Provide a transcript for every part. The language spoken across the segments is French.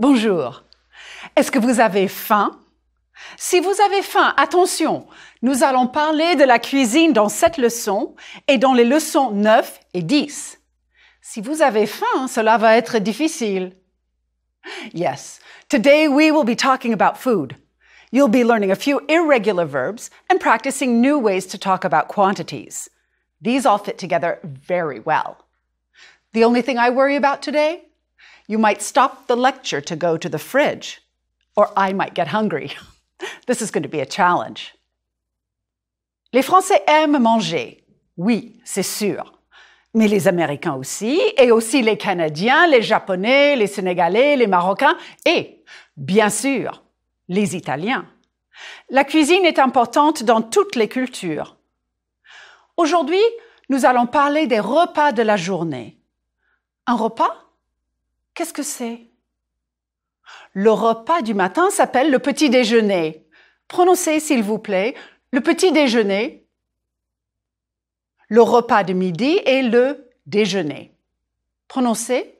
Bonjour. Est-ce que vous avez faim? Si vous avez faim, attention, nous allons parler de la cuisine dans cette leçon et dans les leçons 9 et 10. Si vous avez faim, cela va être difficile. Yes, today we will be talking about food. You'll be learning a few irregular verbs and practicing new ways to talk about quantities. These all fit together very well. The only thing I worry about today? You might stop the lecture to go to the fridge, or I might get hungry. This is going to be a challenge. Les Français aiment manger. Oui, c'est sûr. Mais les Américains aussi, et aussi les Canadiens, les Japonais, les Sénégalais, les Marocains, et, bien sûr, les Italiens. La cuisine est importante dans toutes les cultures. Aujourd'hui, nous allons parler des repas de la journée. Un repas? Qu'est-ce que c'est? Le repas du matin s'appelle le petit déjeuner. Prononcez, s'il vous plaît, le petit déjeuner. Le repas de midi est le déjeuner. Prononcez,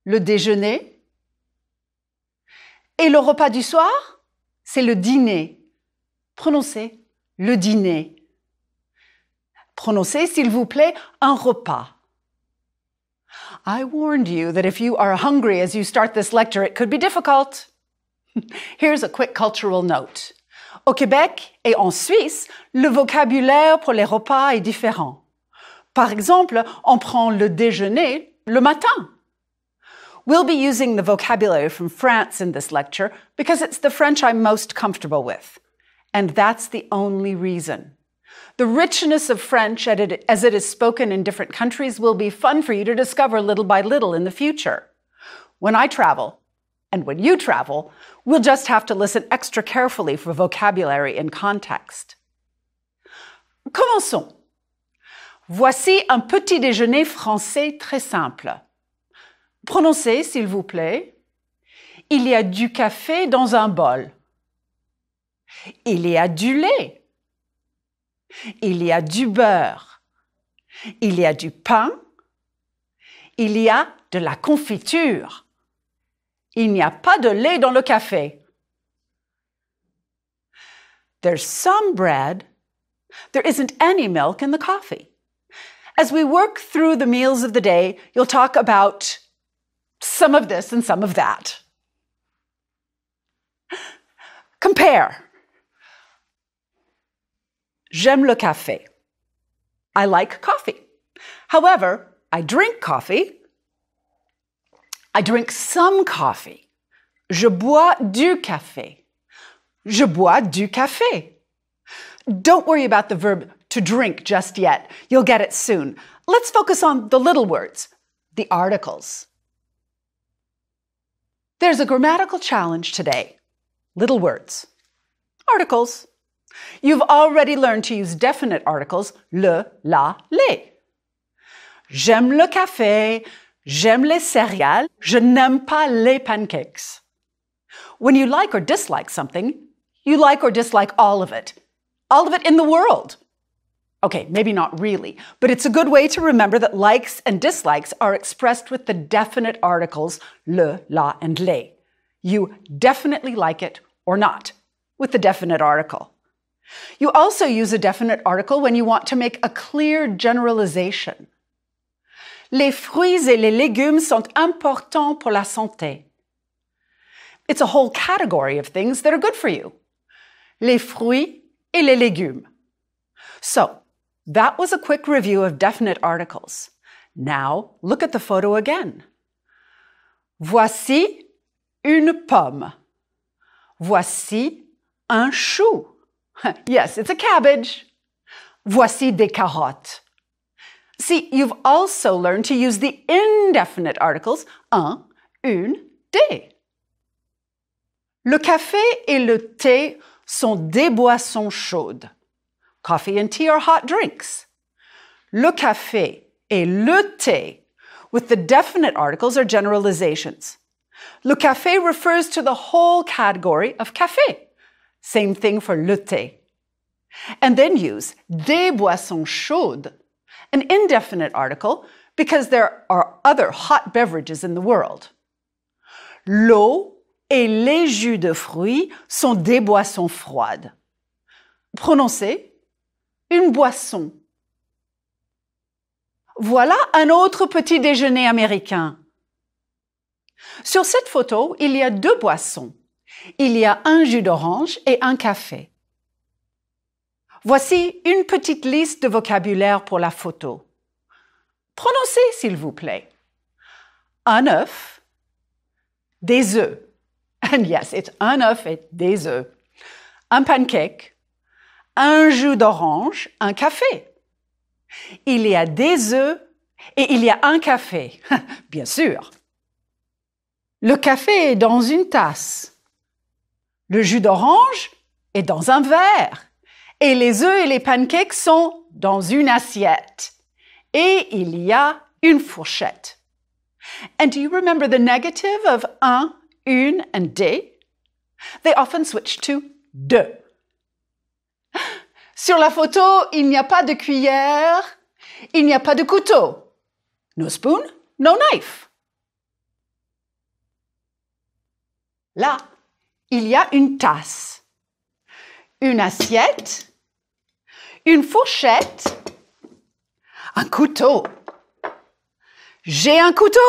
le déjeuner. Et le repas du soir, c'est le dîner. Prononcez, le dîner. Prononcez, s'il vous plaît, un repas. I warned you that if you are hungry as you start this lecture, it could be difficult. Here's a quick cultural note. Au Québec et en Suisse, le vocabulaire pour les repas est différent. Par exemple, on prend le déjeuner le matin. We'll be using the vocabulary from France in this lecture because it's the French I'm most comfortable with. And that's the only reason. The richness of French as it is spoken in different countries will be fun for you to discover little by little in the future. When I travel, and when you travel, we'll just have to listen extra carefully for vocabulary and context. Commençons. Voici un petit déjeuner français très simple. Prononcez, s'il vous plaît. Il y a du café dans un bol. Il y a du lait. Il y a du beurre. Il y a du pain. Il y a de la confiture. Il n'y a pas de lait dans le café. There's some bread. There isn't any milk in the coffee. As we work through the meals of the day, you'll talk about some of this and some of that. Compare. J'aime le café. I like coffee. However, I drink coffee. I drink some coffee. Je bois du café. Je bois du café. Don't worry about the verb to drink just yet. You'll get it soon. Let's focus on the little words, the articles. There's a grammatical challenge today. Little words. Articles. You've already learned to use definite articles, le, la, les. J'aime le café, j'aime les céréales, je n'aime pas les pancakes. When you like or dislike something, you like or dislike all of it in the world. Okay, maybe not really, but it's a good way to remember that likes and dislikes are expressed with the definite articles le, la, and les. You definitely like it or not with the definite article. You also use a definite article when you want to make a clear generalization. Les fruits et les légumes sont importants pour la santé. It's a whole category of things that are good for you. Les fruits et les légumes. So, that was a quick review of definite articles. Now, look at the photo again. Voici une pomme. Voici un chou. Yes, it's a cabbage. Voici des carottes. See, you've also learned to use the indefinite articles un, une, des. Le café et le thé sont des boissons chaudes. Coffee and tea are hot drinks. Le café et le thé with the definite articles are generalizations. Le café refers to the whole category of café. Same thing for le thé. And then use des boissons chaudes, an indefinite article, because there are other hot beverages in the world. L'eau et les jus de fruits sont des boissons froides. Prononcez une boisson. Voilà un autre petit déjeuner américain. Sur cette photo, il y a deux boissons. Il y a un jus d'orange et un café. Voici une petite liste de vocabulaire pour la photo. Prononcez, s'il vous plaît. Un œuf, des œufs. And yes, it's un œuf et des œufs. Un pancake, un jus d'orange, un café. Il y a des œufs et il y a un café. Bien sûr. Le café est dans une tasse. Le jus d'orange est dans un verre. Et les œufs et les pancakes sont dans une assiette. Et il y a une fourchette. And do you remember the negative of un, une, and des? They often switch to de. Sur la photo, il n'y a pas de cuillère, il n'y a pas de couteau. No spoon, no knife. Là, il y a une tasse, une assiette, une fourchette, un couteau. J'ai un couteau.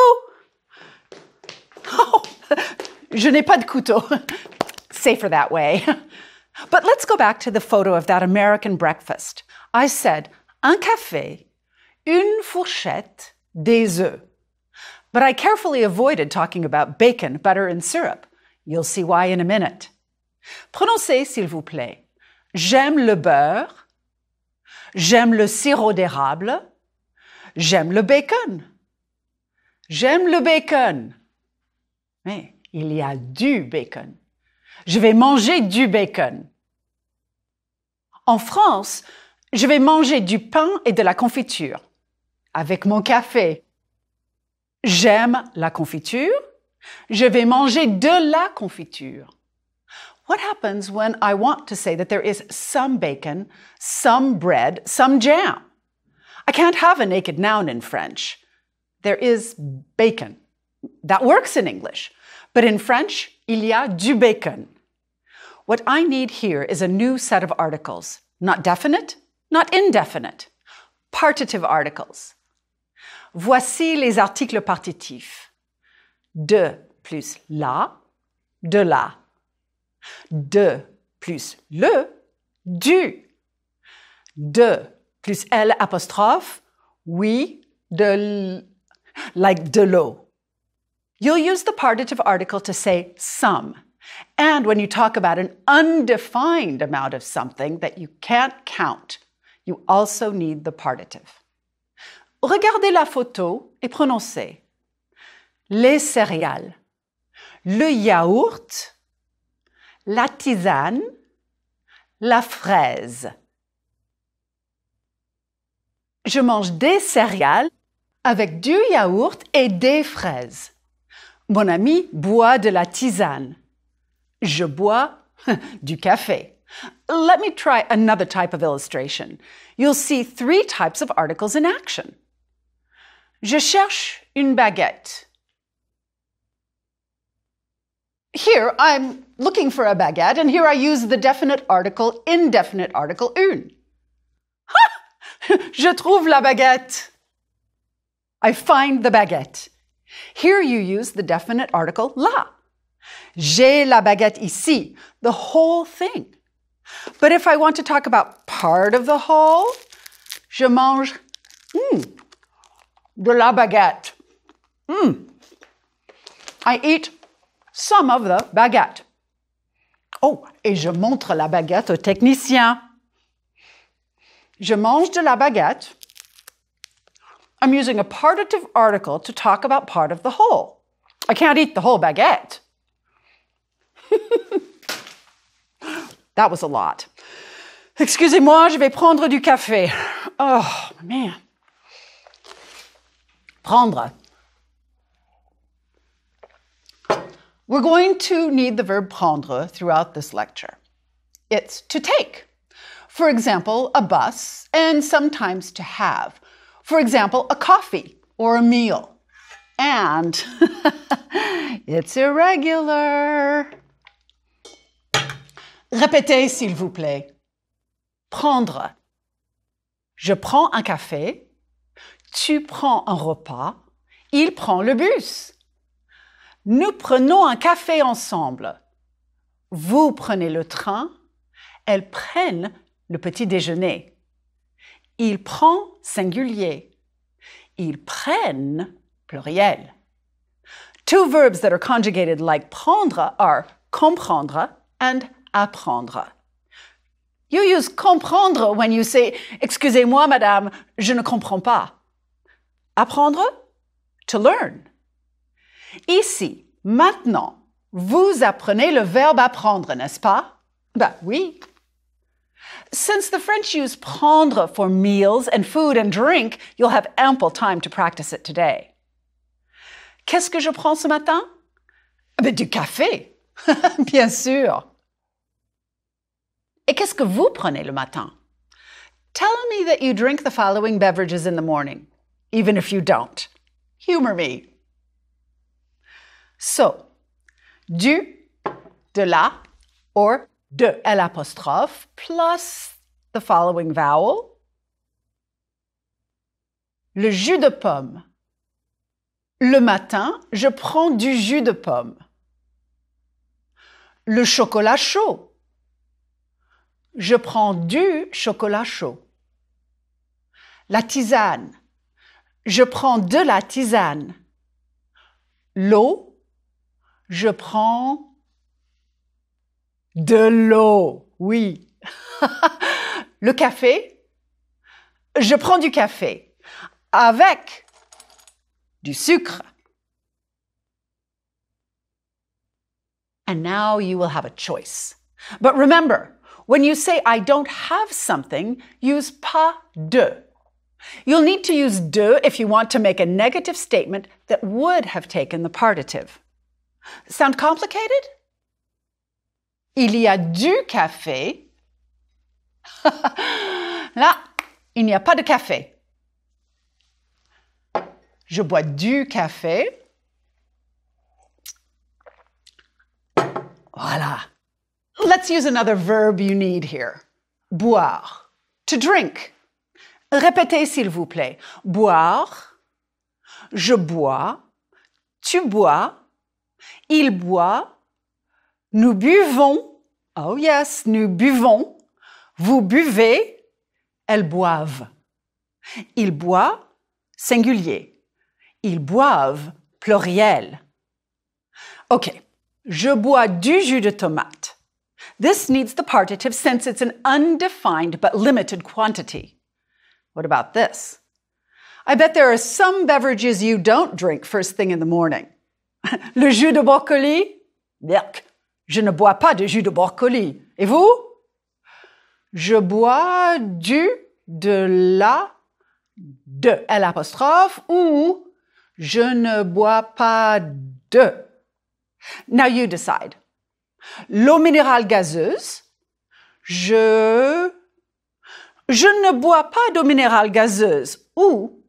Oh, je n'ai pas de couteau. Safer that way. But let's go back to the photo of that American breakfast. I said, un café, une fourchette, des œufs. But I carefully avoided talking about bacon, butter, and syrup. You'll see why in a minute. Prononcez, s'il vous plaît. J'aime le beurre. J'aime le sirop d'érable. J'aime le bacon. J'aime le bacon. Mais il y a du bacon. Je vais manger du bacon. En France, je vais manger du pain et de la confiture avec mon café. J'aime la confiture. Je vais manger de la confiture. What happens when I want to say that there is some bacon, some bread, some jam? I can't have a naked noun in French. There is bacon. That works in English. But in French, il y a du bacon. What I need here is a new set of articles. Not definite, not indefinite. Partitive articles. Voici les articles partitifs. De plus la, de la. De plus le, du. De plus L apostrophe, oui, like de l'eau. You'll use the partitive article to say some. And when you talk about an undefined amount of something that you can't count, you also need the partitive. Regardez la photo et prononcez. Les céréales, le yaourt, la tisane, la fraise. Je mange des céréales avec du yaourt et des fraises. Mon ami boit de la tisane. Je bois du café. Let me try another type of illustration. You'll see 3 types of articles in action. Je cherche une baguette. Here, I'm looking for a baguette, and here I use the definite article, indefinite article, une. Ha! Je trouve la baguette. I find the baguette. Here you use the definite article, la. J'ai la baguette ici, the whole thing. But if I want to talk about part of the whole, je mange de la baguette. I eat some of the baguette. Oh, et je montre la baguette au technicien. Je mange de la baguette. I'm using a partitive article to talk about part of the whole. I can't eat the whole baguette. That was a lot. Excusez-moi, je vais prendre du café. Oh, man. Prendre. We're going to need the verb prendre throughout this lecture. It's to take. For example, a bus, and sometimes to have. For example, a coffee or a meal. and it's irregular. Répétez, s'il vous plaît. Prendre. Je prends un café. Tu prends un repas. Il prend le bus. Nous prenons un café ensemble. Vous prenez le train. Elles prennent le petit déjeuner. Il prend singulier. Ils prennent pluriel. Two verbs that are conjugated like prendre are comprendre and apprendre. You use comprendre when you say, excusez-moi, madame, je ne comprends pas. Apprendre, to learn. Ici, maintenant, vous apprenez le verbe apprendre, n'est-ce pas? Ben oui. Since the French use prendre for meals and food and drink, you'll have ample time to practice it today. Qu'est-ce que je prends ce matin? Ben, du café, bien sûr. Et qu'est-ce que vous prenez le matin? Tell me that you drink the following beverages in the morning, even if you don't. Humor me. So, du, de la, or de l'apostrophe plus the following vowel. Le jus de pomme. Le matin, je prends du jus de pomme. Le chocolat chaud. Je prends du chocolat chaud. La tisane. Je prends de la tisane. L'eau. Je prends de l'eau. Oui. Le café. Je prends du café. Avec du sucre. And now you will have a choice. But remember, when you say I don't have something, use pas de. You'll need to use de if you want to make a negative statement that would have taken the partitive. Sound complicated? Il y a du café. Là, il n'y a pas de café. Je bois du café. Voilà. Let's use another verb you need here. Boire. To drink. Répétez s'il vous plaît. Boire. Je bois. Tu bois. Il boit. Nous buvons. Oh yes, nous buvons. Vous buvez. Elles boivent. Il boit. Singulier. Ils boivent. Pluriel. OK. Je bois du jus de tomate. This needs the partitive since it's an undefined but limited quantity. What about this? I bet there are some beverages you don't drink first thing in the morning. Le jus de brocoli? Yuck. Je ne bois pas de jus de brocoli. Et vous? Je bois du, de la, de l'apostrophe ou je ne bois pas de. Now you decide. L'eau minérale gazeuse. Je ne bois pas d'eau minérale gazeuse ou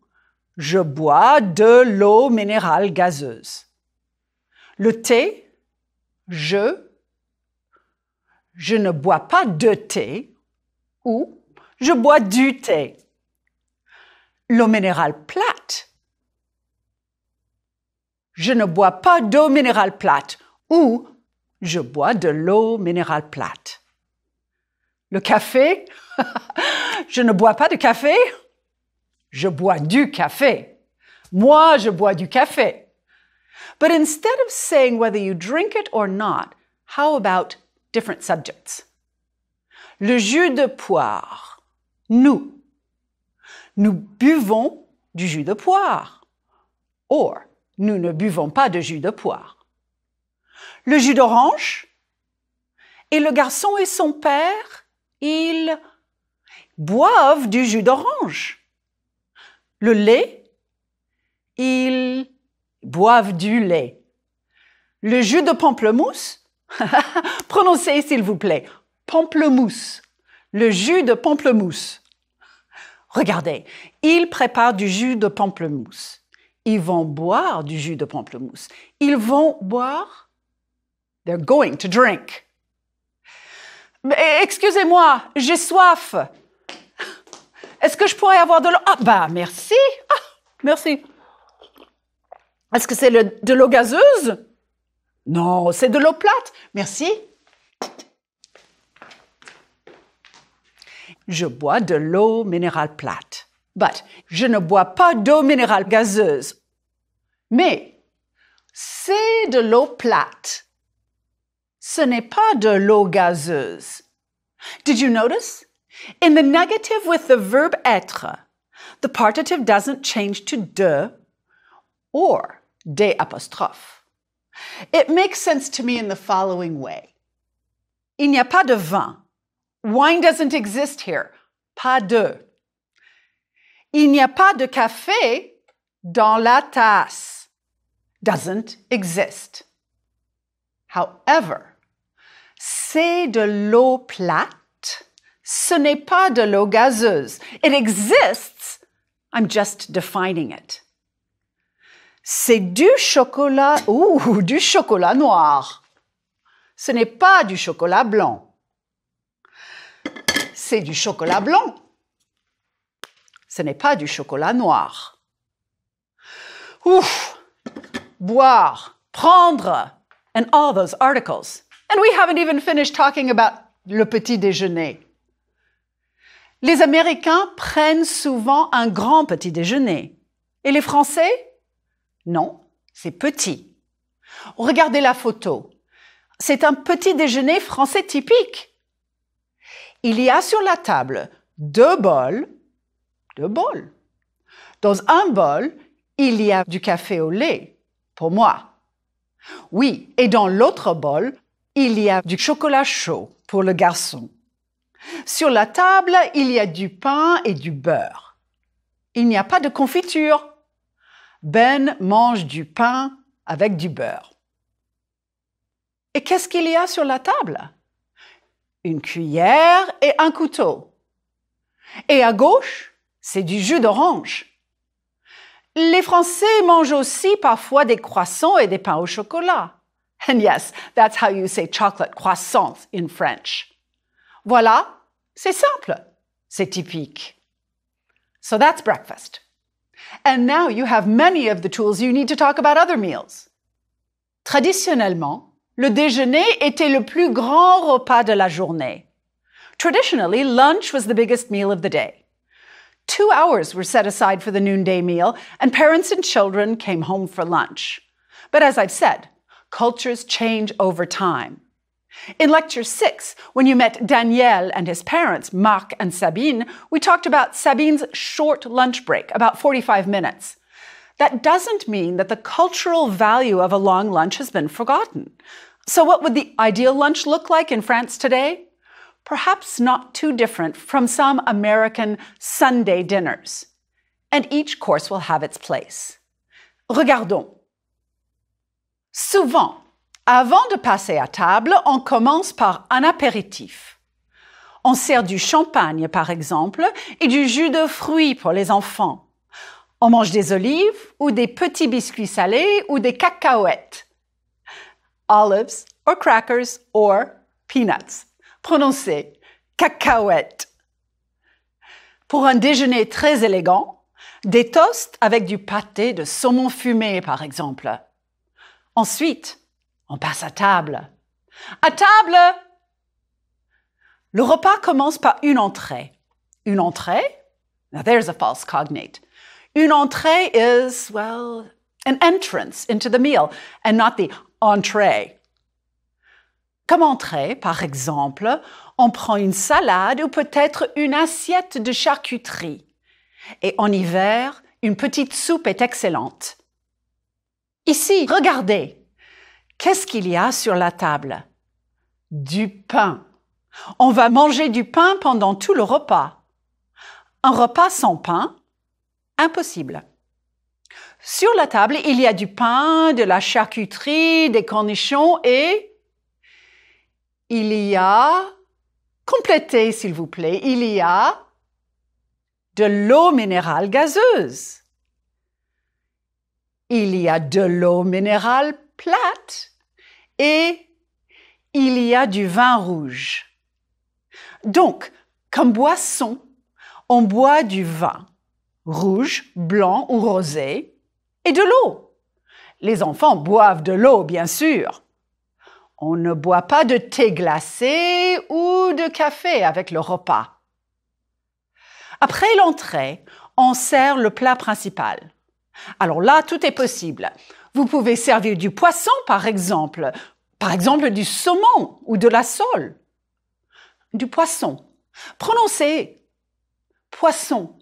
je bois de l'eau minérale gazeuse. Le thé. Je ne bois pas de thé ou je bois du thé. L'eau minérale plate. Je ne bois pas d'eau minérale plate ou je bois de l'eau minérale plate. Le café. Je ne bois pas de café. Je bois du café. Moi, je bois du café. But instead of saying whether you drink it or not, how about different subjects? Le jus de poire. Nous. Nous buvons du jus de poire. Or, nous ne buvons pas de jus de poire. Le jus d'orange. Et le garçon et son père, ils boivent du jus d'orange. Le lait. Ils boivent du lait. Le jus de pamplemousse. Prononcez s'il vous plaît. Pamplemousse. Le jus de pamplemousse. Regardez, il prépare du jus de pamplemousse. Ils vont boire du jus de pamplemousse. Ils vont boire. They're going to drink. Excusez-moi, j'ai soif. Est-ce que je pourrais avoir de l'eau? Ah, bah, merci. Ah, merci. Est-ce que c'est de l'eau gazeuse? Non, c'est de l'eau plate. Merci. Je bois de l'eau minérale plate. But je ne bois pas d'eau minérale gazeuse. Mais c'est de l'eau plate. Ce n'est pas de l'eau gazeuse. Did you notice? In the negative with the verb être, the partitive doesn't change to de or des apostrophes. It makes sense to me in the following way. Il n'y a pas de vin. Wine doesn't exist here. Pas de. Il n'y a pas de café dans la tasse. Doesn't exist. However, c'est de l'eau plate. Ce n'est pas de l'eau gazeuse. It exists. I'm just defining it. C'est du chocolat noir. Ce n'est pas du chocolat blanc. C'est du chocolat blanc. Ce n'est pas du chocolat noir. Ouf, boire, prendre, and all those articles. And we haven't even finished talking about le petit déjeuner. Les Américains prennent souvent un grand petit déjeuner. Et les Français? Non, c'est petit. Regardez la photo. C'est un petit déjeuner français typique. Il y a sur la table deux bols. Dans un bol, il y a du café au lait, pour moi. Oui, et dans l'autre bol, il y a du chocolat chaud pour le garçon. Sur la table, il y a du pain et du beurre. Il n'y a pas de confiture. Ben mange du pain avec du beurre. Et qu'est-ce qu'il y a sur la table? Une cuillère et un couteau. Et à gauche, c'est du jus d'orange. Les Français mangent aussi parfois des croissants et des pains au chocolat. And yes, that's how you say chocolate croissant in French. Voilà, c'est simple, c'est typique. So that's breakfast. And now you have many of the tools you need to talk about other meals. Traditionnellement, le déjeuner était le plus grand repas de la journée. Traditionally, lunch was the biggest meal of the day. 2 hours were set aside for the noonday meal, and parents and children came home for lunch. But as I've said, cultures change over time. In Lecture 6, when you met Daniel and his parents, Marc and Sabine, we talked about Sabine's short lunch break, about 45 minutes. That doesn't mean that the cultural value of a long lunch has been forgotten. So what would the ideal lunch look like in France today? Perhaps not too different from some American Sunday dinners. And each course will have its place. Regardons. Souvent, avant de passer à table, on commence par un apéritif. On sert du champagne, par exemple, et du jus de fruits pour les enfants. On mange des olives ou des petits biscuits salés ou des cacahuètes. Olives or crackers or peanuts. Prononcez cacahuètes. Pour un déjeuner très élégant, des toasts avec du pâté de saumon fumé, par exemple. Ensuite, on passe à table. À table! Le repas commence par une entrée. Une entrée? Now there's a false cognate. Une entrée is, well, an entrance into the meal and not the entrée. Comme entrée, par exemple, on prend une salade ou peut-être une assiette de charcuterie. Et en hiver, une petite soupe est excellente. Ici, regardez. Qu'est-ce qu'il y a sur la table? Du pain. On va manger du pain pendant tout le repas. Un repas sans pain? Impossible. Sur la table, il y a du pain, de la charcuterie, des cornichons et il y a, complétez s'il vous plaît, il y a de l'eau minérale gazeuse. il y a de l'eau minérale plate et il y a du vin rouge. Donc, comme boisson, on boit du vin rouge, blanc ou rosé et de l'eau. Les enfants boivent de l'eau, bien sûr. On ne boit pas de thé glacé ou de café avec le repas. Après l'entrée, on sert le plat principal. Alors là, tout est possible. Vous pouvez servir du poisson, par exemple du saumon ou de la sole. Du poisson. Prononcez poisson,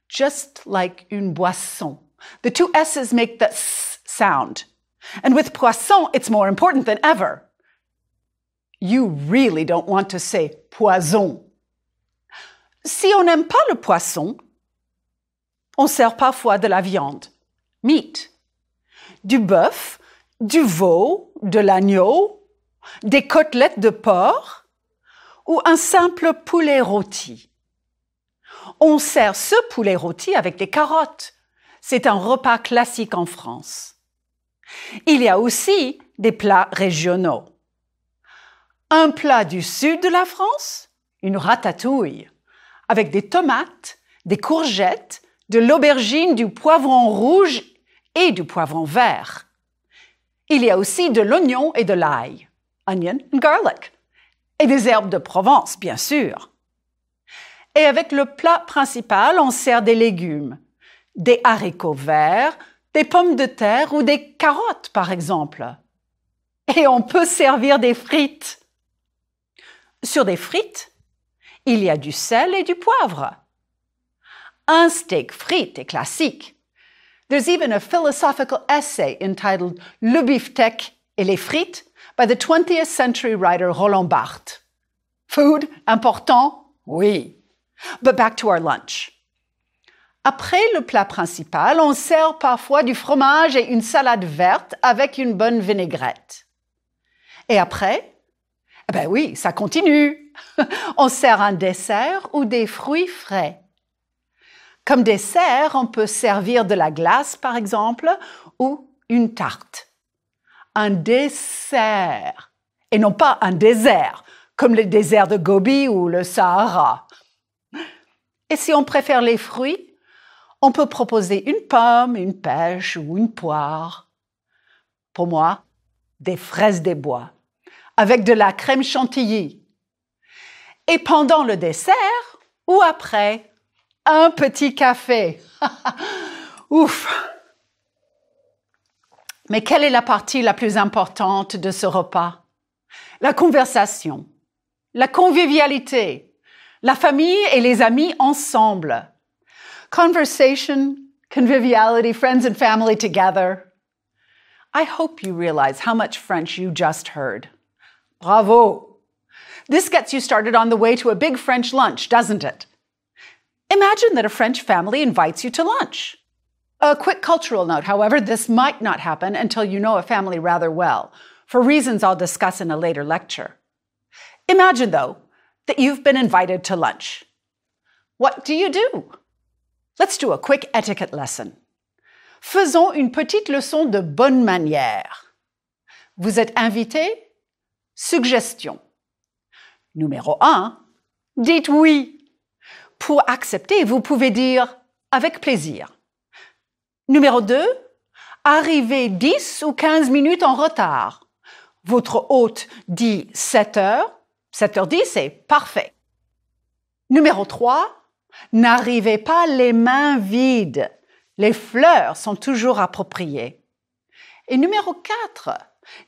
just like une boisson. The two S's make the S sound. And with poisson, it's more important than ever. You really don't want to say poison. Si on n'aime pas le poisson, on sert parfois de la viande, meat, du bœuf, du veau, de l'agneau, des côtelettes de porc ou un simple poulet rôti. On sert ce poulet rôti avec des carottes. C'est un repas classique en France. Il y a aussi des plats régionaux. Un plat du sud de la France, une ratatouille, avec des tomates, des courgettes, de l'aubergine, du poivron rouge et du poivron vert. Il y a aussi de l'oignon et de l'ail, onion and garlic, et des herbes de Provence, bien sûr. Et avec le plat principal, on sert des légumes, des haricots verts, des pommes de terre ou des carottes, par exemple. Et on peut servir des frites. Sur des frites, il y a du sel et du poivre. Un steak frite est classique. There's even a philosophical essay entitled Le beefsteak et les frites by the 20th century writer Roland Barthes. Food, important? Oui. But back to our lunch. Après le plat principal, on sert parfois du fromage et une salade verte avec une bonne vinaigrette. Et après? Eh ben oui, ça continue. On sert un dessert ou des fruits frais. Comme dessert, on peut servir de la glace, par exemple, ou une tarte. Un dessert, et non pas un désert, comme le désert de Gobi ou le Sahara. Et si on préfère les fruits, on peut proposer une pomme, une pêche ou une poire. Pour moi, des fraises des bois, avec de la crème chantilly. Et pendant le dessert, ou après, un petit café. Ouf! Mais quelle est la partie la plus importante de ce repas? La conversation, la convivialité, la famille et les amis ensemble. Conversation, conviviality, friends and family together. I hope you realize how much French you just heard. Bravo! This gets you started on the way to a big French lunch, doesn't it? Imagine that a French family invites you to lunch. A quick cultural note, however, this might not happen until you know a family rather well, for reasons I'll discuss in a later lecture. Imagine, though, that you've been invited to lunch. What do you do? Let's do a quick etiquette lesson. Faisons une petite leçon de bonne manière. Vous êtes invité? Suggestion. Numéro 1. Dites oui. Pour accepter, vous pouvez dire « avec plaisir ». Numéro 2. Arrivez 10 ou 15 minutes en retard. Votre hôte dit 7 heures. 7h10, c'est parfait. Numéro 3. N'arrivez pas les mains vides. Les fleurs sont toujours appropriées. Et numéro 4.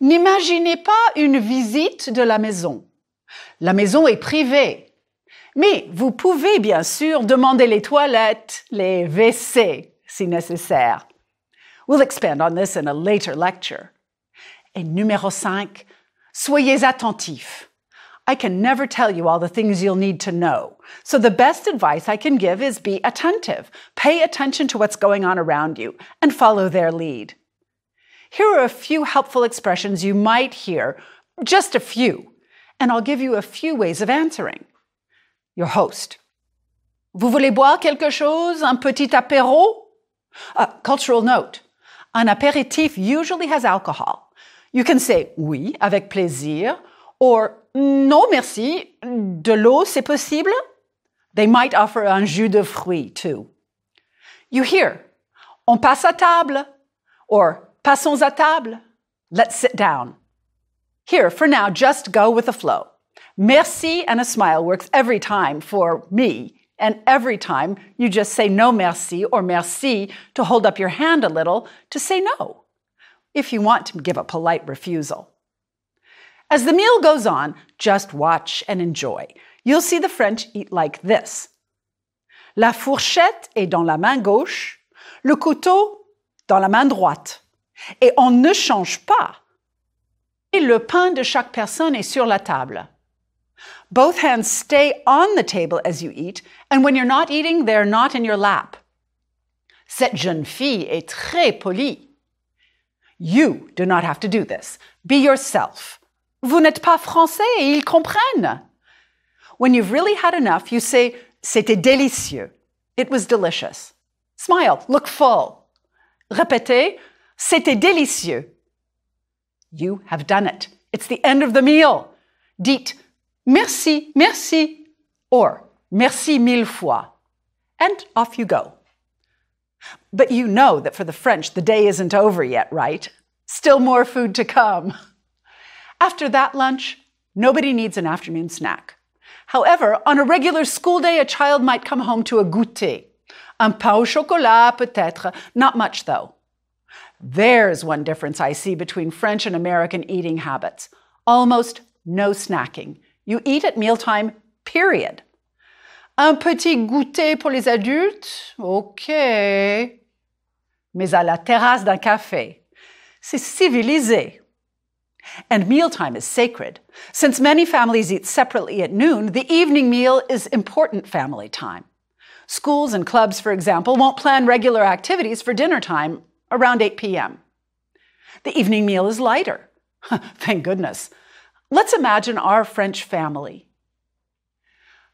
N'imaginez pas une visite de la maison. La maison est privée. Mais vous pouvez bien sûr demander les toilettes, les WC, si nécessaire. We'll expand on this in a later lecture. Et numéro 5, soyez attentifs. I can never tell you all the things you'll need to know. So the best advice I can give is be attentive. Pay attention to what's going on around you and follow their lead. Here are a few helpful expressions you might hear, just a few, and I'll give you a few ways of answering. Your host. Vous voulez boire quelque chose? Un petit apéro? Cultural note. Un apéritif usually has alcohol. You can say oui, avec plaisir, or non, merci, de l'eau, c'est possible? They might offer un jus de fruits, too. You hear, on passe à table, or passons à table. Let's sit down. Here, for now, just go with the flow. Merci and a smile works every time for me, and every time you just say no merci or merci to hold up your hand a little to say no, if you want to give a polite refusal. As the meal goes on, just watch and enjoy. You'll see the French eat like this. La fourchette est dans la main gauche, le couteau dans la main droite. Et on ne change pas. Et le pain de chaque personne est sur la table. Both hands stay on the table as you eat, and when you're not eating, they're not in your lap. Cette jeune fille est très polie. You do not have to do this. Be yourself. Vous n'êtes pas français et ils comprennent. When you've really had enough, you say, c'était délicieux. It was delicious. Smile, look full. Répétez, c'était délicieux. You have done it. It's the end of the meal. Dites, merci, merci, or merci mille fois. And off you go. But you know that for the French, the day isn't over yet, right? Still more food to come. After that lunch, nobody needs an afternoon snack. However, on a regular school day, a child might come home to a goûter. Un pain au chocolat, peut-être. Not much, though. There's one difference I see between French and American eating habits. Almost no snacking. You eat at mealtime, period. Un petit goûter pour les adultes? OK. Mais à la terrasse d'un café. C'est civilisé. And mealtime is sacred. Since many families eat separately at noon, the evening meal is important family time. Schools and clubs, for example, won't plan regular activities for dinner time around 8 p.m. The evening meal is lighter. Thank goodness. Let's imagine our French family.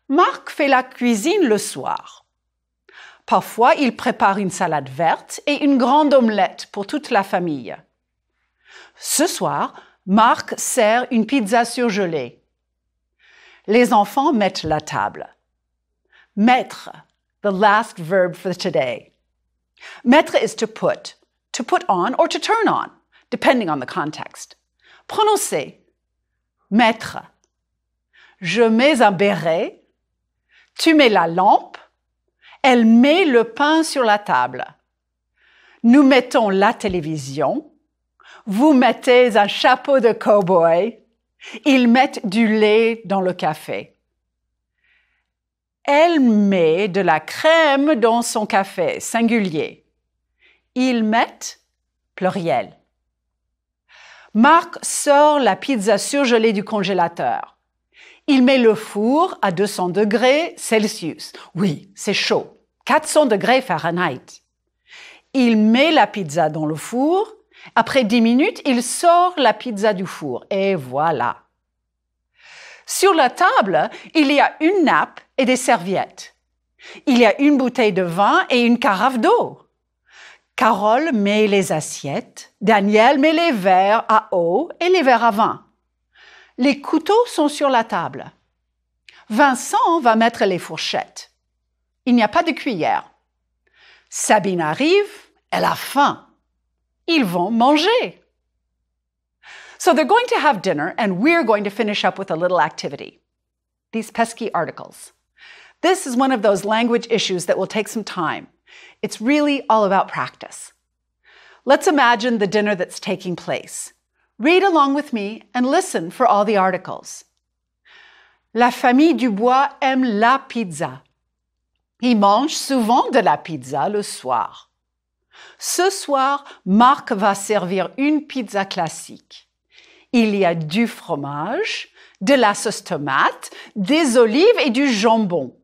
Marc fait la cuisine le soir. Parfois, il prépare une salade verte et une grande omelette pour toute la famille. Ce soir, Marc sert une pizza surgelée. Les enfants mettent la table. Mettre, the last verb for today. Mettre is to put on or to turn on, depending on the context. Prononcez. Mettre. Je mets un béret. Tu mets la lampe. Elle met le pain sur la table. Nous mettons la télévision. Vous mettez un chapeau de cow-boy. Ils mettent du lait dans le café. Elle met de la crème dans son café, singulier. Ils mettent, pluriel. Marc sort la pizza surgelée du congélateur. Il met le four à 200 degrés Celsius. Oui, c'est chaud. 400 degrés Fahrenheit. Il met la pizza dans le four. Après 10 minutes, il sort la pizza du four. Et voilà. Sur la table, il y a une nappe et des serviettes. Il y a une bouteille de vin et une carafe d'eau. Carole met les assiettes. Daniel met les verres à eau et les verres à vin. Les couteaux sont sur la table. Vincent va mettre les fourchettes. Il n'y a pas de cuillère. Sabine arrive, elle a faim. Ils vont manger. So they're going to have dinner, and we're going to finish up with a little activity. These pesky articles. This is one of those language issues that will take some time. It's really all about practice. Let's imagine the dinner that's taking place. Read along with me and listen for all the articles. La famille Dubois aime la pizza. Ils mangent souvent de la pizza le soir. Ce soir, Marc va servir une pizza classique. Il y a du fromage, de la sauce tomate, des olives et du jambon.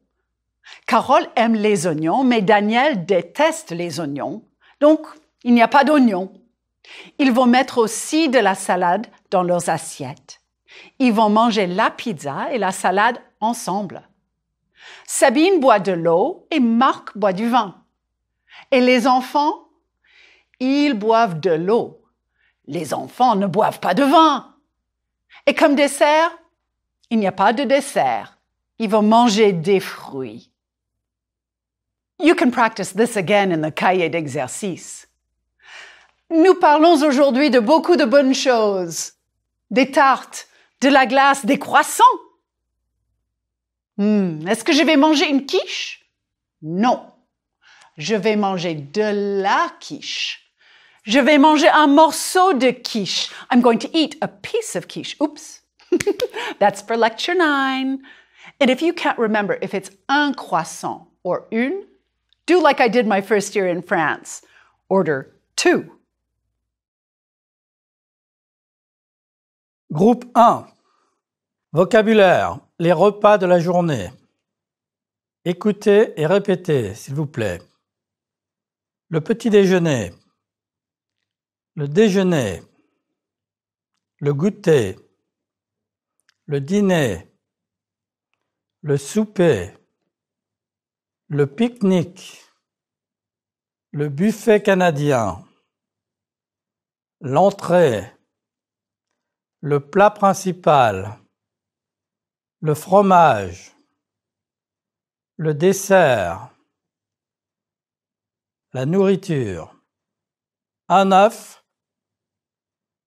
Carole aime les oignons, mais Daniel déteste les oignons, donc il n'y a pas d'oignons. Ils vont mettre aussi de la salade dans leurs assiettes. Ils vont manger la pizza et la salade ensemble. Sabine boit de l'eau et Marc boit du vin. Et les enfants, ils boivent de l'eau. Les enfants ne boivent pas de vin. Et comme dessert, il n'y a pas de dessert. Ils vont manger des fruits. You can practice this again in the cahier d'exercice. Nous parlons aujourd'hui de beaucoup de bonnes choses. Des tartes, de la glace, des croissants. Est-ce que je vais manger une quiche? Non. Je vais manger de la quiche. Je vais manger un morceau de quiche. I'm going to eat a piece of quiche. Oops. That's for lecture 9. And if you can't remember if it's un croissant or une, do like I did my first year in France. Order 2. Groupe 1. Vocabulaire, les repas de la journée. Écoutez et répétez, s'il vous plaît. Le petit déjeuner, le déjeuner, le goûter, le dîner, le souper, le pique-nique, le buffet canadien, l'entrée, le plat principal, le fromage, le dessert, la nourriture. Un œuf,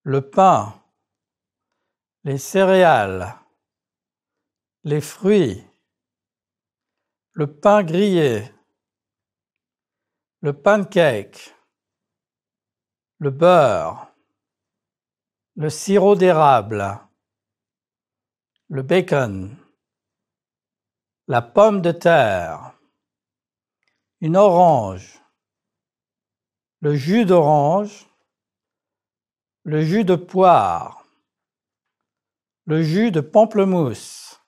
le pain, les céréales, les fruits, le pain grillé, le pancake, le beurre, le sirop d'érable, le bacon, la pomme de terre, une orange, le jus d'orange, le jus de poire, le jus de pamplemousse,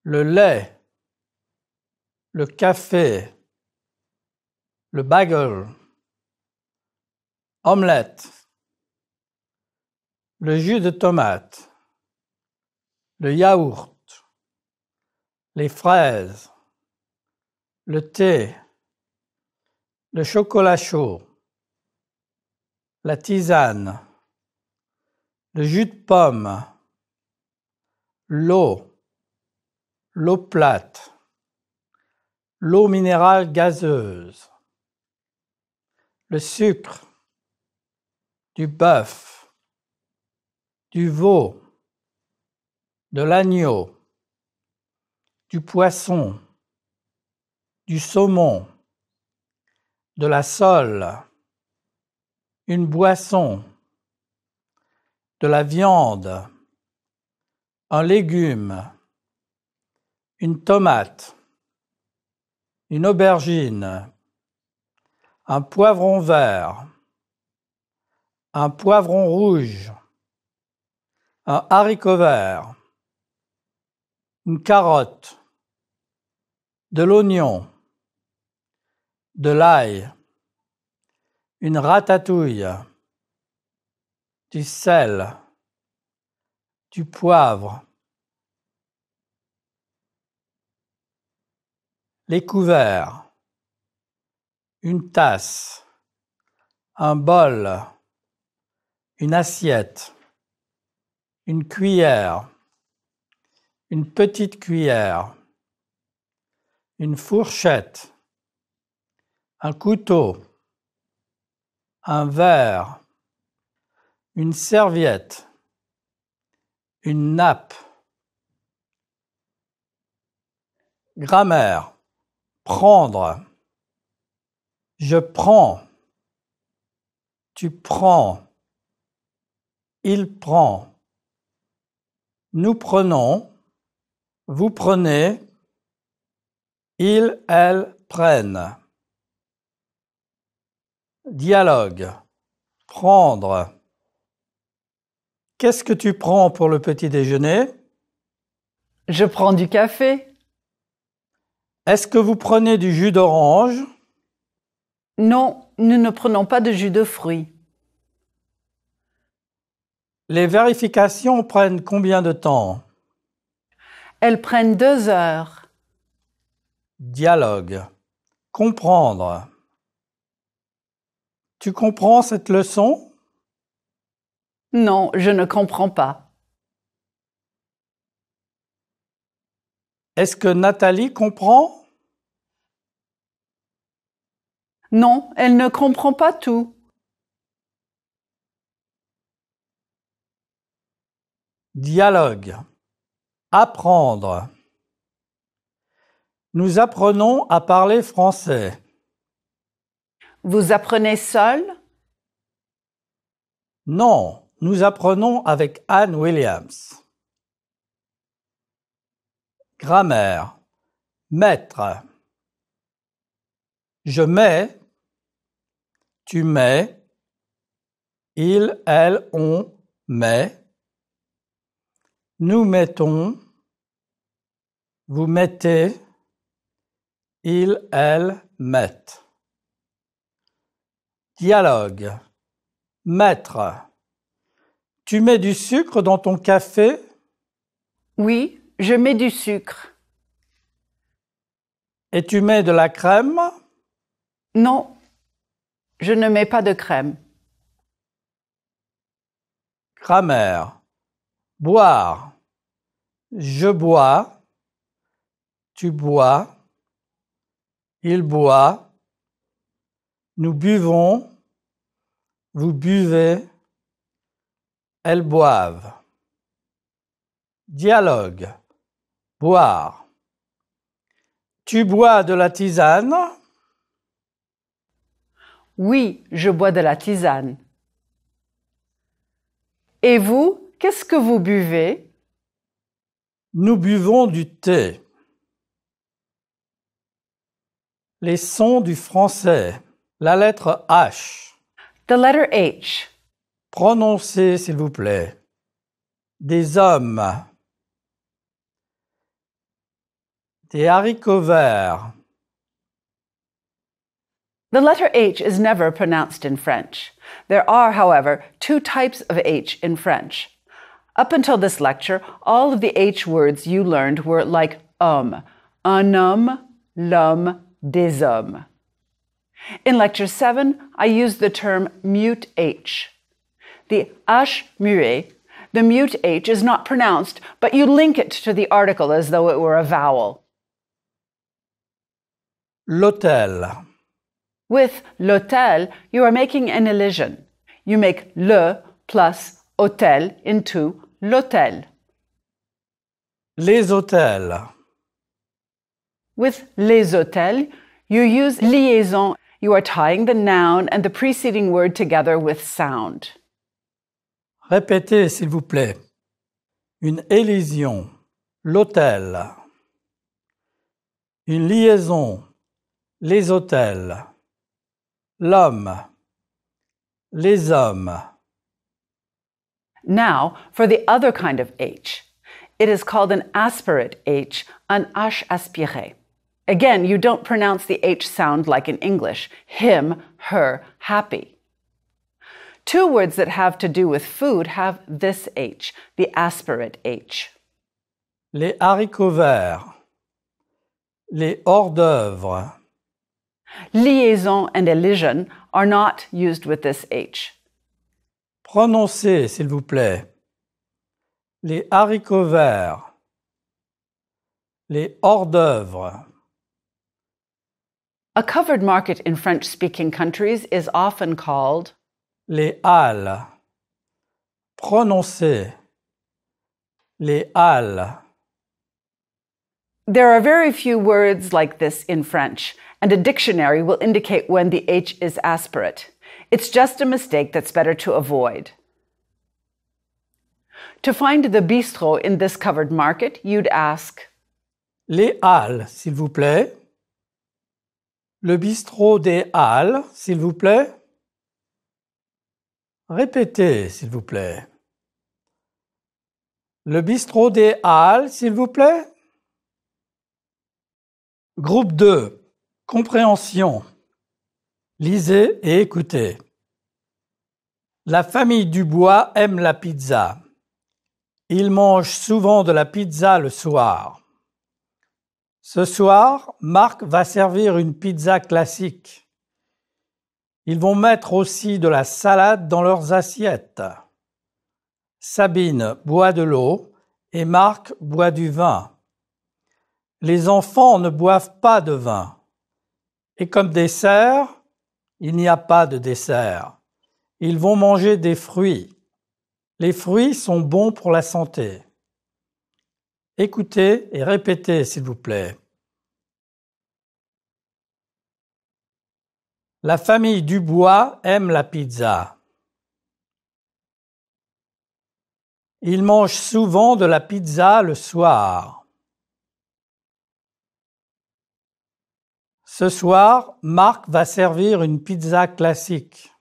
le lait, le café, le bagel, omelette, le jus de tomate, le yaourt, les fraises, le thé, le chocolat chaud, la tisane, le jus de pomme, l'eau, l'eau plate, l'eau minérale gazeuse, le sucre, du bœuf, du veau, de l'agneau, du poisson, du saumon, de la sole, une boisson, de la viande, un légume, une tomate, une aubergine, un poivron vert, un poivron rouge, un haricot vert, une carotte, de l'oignon, de l'ail, une ratatouille, du sel, du poivre. Les couverts, une tasse, un bol, une assiette, une cuillère, une petite cuillère, une fourchette, un couteau, un verre, une serviette, une nappe. Grammaire. Prendre. Je prends. Tu prends. Il prend. Nous prenons. Vous prenez. Ils, elles prennent. Dialogue. Prendre. Qu'est-ce que tu prends pour le petit déjeuner? Je prends du café. Est-ce que vous prenez du jus d'orange? Non, nous ne prenons pas de jus de fruits. Les vérifications prennent combien de temps? Elles prennent 2 heures. Dialogue. Comprendre. Tu comprends cette leçon? Non, je ne comprends pas. Est-ce que Nathalie comprend? Non, elle ne comprend pas tout. Dialogue. Apprendre. Nous apprenons à parler français. Vous apprenez seul? Non, nous apprenons avec Anne Williams. Grammaire. Mettre. Je mets. Tu mets. Il, elle, on met. Nous mettons. Vous mettez. Il, elle, mettent. Dialogue. Mettre. Tu mets du sucre dans ton café? Oui, je mets du sucre. Et tu mets de la crème? Non, je ne mets pas de crème. Grammaire. Boire. Je bois. Tu bois. Il boit. Nous buvons. Vous buvez. Elles boivent. Dialogue. Boire. Tu bois de la tisane? Oui, je bois de la tisane. Et vous, qu'est-ce que vous buvez? Nous buvons du thé. Les sons du français. La lettre H. The letter H. Prononcez, s'il vous plaît. Des hommes. Des haricots verts. The letter H is never pronounced in French. There are, however, two types of H in French. Up until this lecture, all of the H words you learned were like un homme, l'homme, des hommes. In Lecture 7, I used the term mute H. The H muet, the mute H is not pronounced, but you link it to the article as though it were a vowel. L'hôtel. With l'hôtel, you are making an elision. You make le plus hôtel into l'hôtel. Les hôtels. With les hôtels, you use liaison. You are tying the noun and the preceding word together with sound. Répétez, s'il vous plaît. Une élision. L'hôtel. Une liaison. Les hôtels. L'homme. Les hommes. Now, for the other kind of H. It is called an aspirate H, an H aspiré. Again, you don't pronounce the H sound like in English. Him, her, happy. Two words that have to do with food have this H, the aspirate H. Les haricots verts. Les hors d'œuvre. Liaison and elision are not used with this H. Prononcez, s'il vous plaît. Les haricots verts. Les hors d'œuvre. A covered market in French-speaking countries is often called les halles. Prononcez. Les halles. There are very few words like this in French, and a dictionary will indicate when the H is aspirate. It's just a mistake that's better to avoid. To find the bistrot in this covered market, you'd ask les halles, s'il vous plaît. Le bistrot des halles, s'il vous plaît. Répétez, s'il vous plaît. Le bistrot des halles, s'il vous plaît. Groupe 2. Compréhension. Lisez et écoutez. La famille Dubois aime la pizza. Ils mangent souvent de la pizza le soir. Ce soir, Marc va servir une pizza classique. Ils vont mettre aussi de la salade dans leurs assiettes. Sabine boit de l'eau et Marc boit du vin. Les enfants ne boivent pas de vin. Et comme dessert, il n'y a pas de dessert. Ils vont manger des fruits. Les fruits sont bons pour la santé. Écoutez et répétez, s'il vous plaît. La famille Dubois aime la pizza. Ils mangent souvent de la pizza le soir. Ce soir, Marc va servir une pizza classique.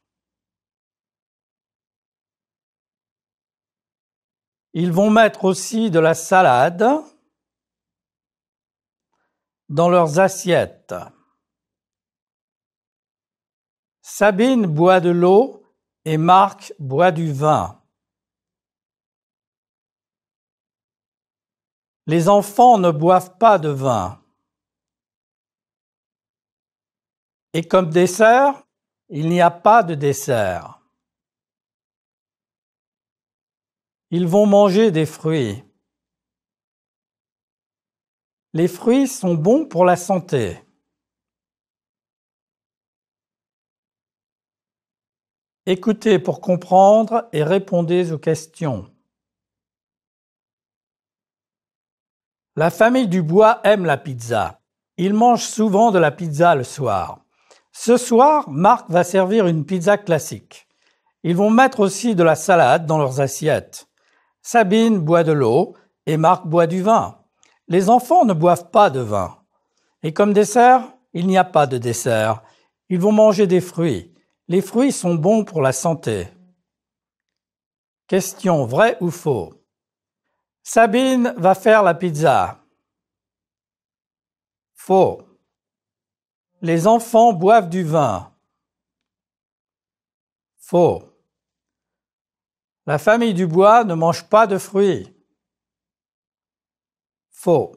Ils vont mettre aussi de la salade dans leurs assiettes. Sabine boit de l'eau et Marc boit du vin. Les enfants ne boivent pas de vin. Et comme dessert, il n'y a pas de dessert. Ils vont manger des fruits. Les fruits sont bons pour la santé. Écoutez pour comprendre et répondez aux questions. La famille Dubois aime la pizza. Ils mangent souvent de la pizza le soir. Ce soir, Marc va servir une pizza classique. Ils vont mettre aussi de la salade dans leurs assiettes. Sabine boit de l'eau et Marc boit du vin. Les enfants ne boivent pas de vin. Et comme dessert, il n'y a pas de dessert. Ils vont manger des fruits. Les fruits sont bons pour la santé. Question, vrai ou faux? Sabine va faire la pizza. Faux. Les enfants boivent du vin. Faux. La famille Dubois ne mange pas de fruits. Faux.